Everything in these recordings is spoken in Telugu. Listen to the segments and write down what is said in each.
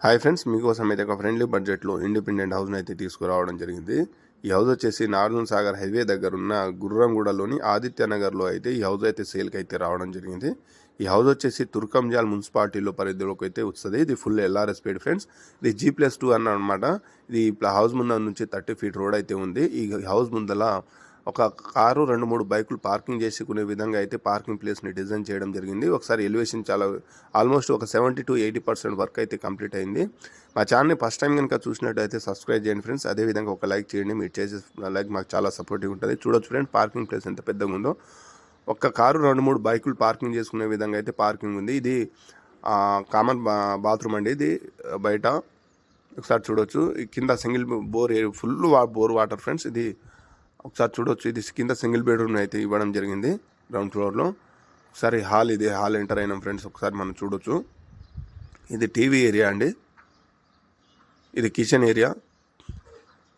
హాయ్ ఫ్రెండ్స్, మీకోసం అయితే ఒక ఫ్రెండ్లీ బడ్జెట్లో ఇండిపెండెంట్ హౌస్ని అయితే తీసుకురావడం జరిగింది. ఈ హౌస్ వచ్చేసి నాగార్జున సాగర్ హైవే దగ్గర ఉన్న గుర్రంగూడలోని ఆదిత్య నగర్లో అయితే ఈ హౌస్ అయితే సేల్కి అయితే రావడం జరిగింది. ఈ హౌస్ వచ్చేసి తుర్కంజాల్ మున్సిపాలిటీలో పరిధిలోకి అయితే వస్తుంది. ఇది ఫుల్ ఎల్ఆర్ఎస్ పేడ్ ఫ్రెండ్స్. ఇది G+2 అన్నమాట. ఇది హౌస్ ముందు నుంచి 30 ఫీట్ రోడ్ అయితే ఉంది. ఈ హౌస్ ముందల ఒక కారు 2-3 బైకులు పార్కింగ్ చేసుకునే విధంగా అయితే పార్కింగ్ ప్లేస్ని డిజైన్ చేయడం జరిగింది. ఒకసారి ఎలివేషన్ చాలా ఆల్మోస్ట్ ఒక 70-80% వర్క్ అయితే కంప్లీట్ అయింది. మా ఛానల్ని ఫస్ట్ టైం కనుక చూసినట్టయితే సబ్స్క్రైబ్ చేయండి ఫ్రెండ్స్. అదేవిధంగా ఒక లైక్ చేయండి. మీరు చేసే లైక్ మాకు చాలా సపోర్టివ్ ఉంటుంది. చూడొచ్చు ఫ్రెండ్స్, పార్కింగ్ ప్లేస్ ఎంత పెద్దగా ఉందో. ఒక్క కారు 2-3 బైకులు పార్కింగ్ చేసుకునే విధంగా అయితే పార్కింగ్ ఉంది. ఇది కామన్ బాత్రూమ్ అండి. ఇది బయట ఒకసారి చూడొచ్చు. కింద single bore full bore water friends. ఇది ఒకసారి చూడొచ్చు. ఇది కింద సింగిల్ బెడ్రూమ్ అయితే ఇవ్వడం జరిగింది గ్రౌండ్ ఫ్లోర్లో. ఒకసారి హాల్, ఇది హాల్ ఎంటర్ అయినాం ఫ్రెండ్స్. ఒకసారి మనం చూడొచ్చు. ఇది టీవీ ఏరియా అండి. ఇది కిచెన్ ఏరియా.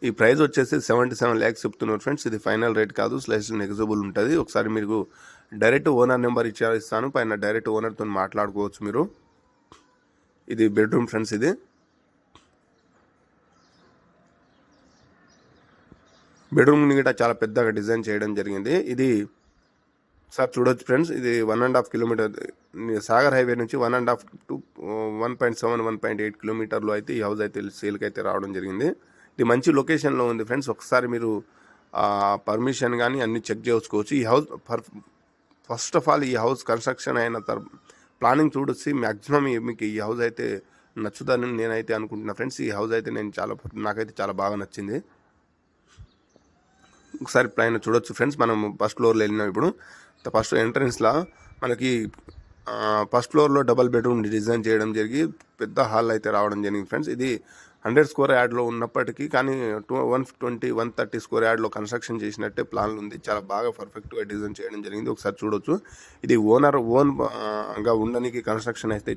ఈ ప్రైస్ వచ్చేసి 77 lakhs చెప్తున్నారు ఫ్రెండ్స్. ఇది ఫైనల్ రేట్ కాదు, స్లైస్ నెగ్జిబుల్ ఉంటుంది. ఒకసారి మీకు డైరెక్ట్ ఓనర్ నెంబర్ ఇస్తాను, పైన డైరెక్ట్ ఓనర్తో మాట్లాడుకోవచ్చు మీరు. ఇది బెడ్రూమ్ ఫ్రెండ్స్. ఇది బెడ్రూమ్ని కూడా చాలా పెద్దగా డిజైన్ చేయడం జరిగింది. ఇది సార్ చూడొచ్చు ఫ్రెండ్స్. ఇది 1.5 కిలోమీటర్ సాగర్ హైవే నుంచి 1.5 to 1.7-1.8 కిలోమీటర్లో అయితే ఈ హౌస్ అయితే సేల్కి అయితే రావడం జరిగింది. ఇది మంచి లొకేషన్లో ఉంది ఫ్రెండ్స్. ఒకసారి మీరు పర్మిషన్ కానీ అన్ని చెక్ చేసుకోవచ్చు. ఈ హౌస్ ఫస్ట్ ఆఫ్ ఆల్ ఈ హౌస్ కన్స్ట్రక్షన్ అయిన ప్లానింగ్ చూడొచ్చి మ్యాక్సిమం మీకు ఈ హౌస్ అయితే నచ్చుదని నేనైతే అనుకుంటున్నా ఫ్రెండ్స్. ఈ హౌస్ అయితే నాకైతే చాలా బాగా నచ్చింది. ఒకసారి పైన చూడొచ్చు ఫ్రెండ్స్. మనం ఫస్ట్ ఫ్లోర్లో వెళ్ళినాం. ఇప్పుడు ఫస్ట్ ఎంట్రన్స్లో మనకి ఫస్ట్ ఫ్లోర్లో డబల్ బెడ్రూమ్ డిజైన్ చేయడం జరిగి పెద్ద హాల్ అయితే రావడం జరిగింది ఫ్రెండ్స్. ఇది 100 స్క్వేర్ యార్డ్లో ఉన్నప్పటికీ కానీ 120-130 స్క్వేర్ యార్డ్లో కన్స్ట్రక్షన్ చేసినట్టే ప్లాన్లు ఉంది. చాలా బాగా పర్ఫెక్ట్గా డిజైన్ చేయడం జరిగింది. ఒకసారి చూడొచ్చు. ఇది ఓన్గా ఉండడానికి కన్స్ట్రక్షన్ అయితే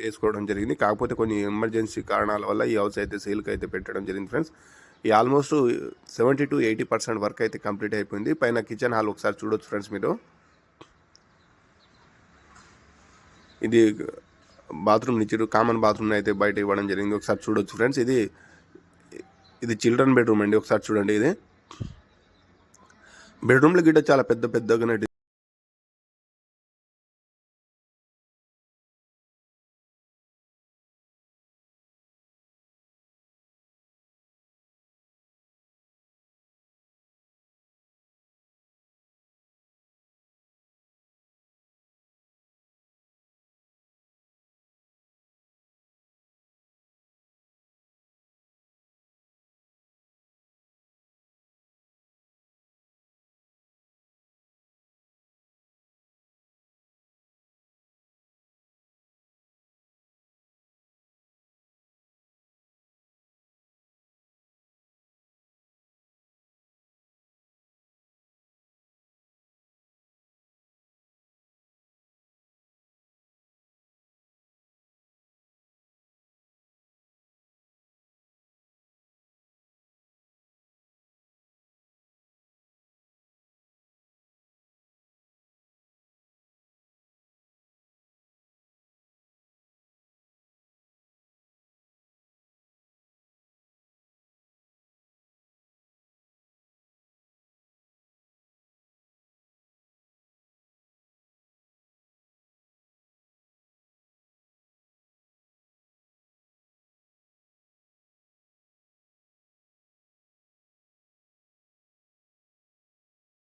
చేసుకోవడం జరిగింది. కాకపోతే కొన్ని ఎమర్జెన్సీ కారణాల వల్ల ఈ హౌస్ అయితే సేల్కి అయితే పెట్టడం జరిగింది ఫ్రెండ్స్. ఈ ఆల్మోస్ట్ 70-80% వర్క్ అయితే కంప్లీట్ అయిపోయింది. పైన కిచెన్ హాల్ ఒకసారి చూడొచ్చు ఫ్రెండ్స్ మీరు. ఇది బాత్రూమ్ ఇచ్చారు, కామన్ బాత్రూమ్ అయితే బయట ఇవ్వడం జరిగింది. ఒకసారి చూడొచ్చు ఫ్రెండ్స్. ఇది చిల్డ్రన్ బెడ్రూమ్ అండి. ఒకసారి చూడండి. ఇది బెడ్రూమ్లో గిట్ట చాలా పెద్దగానే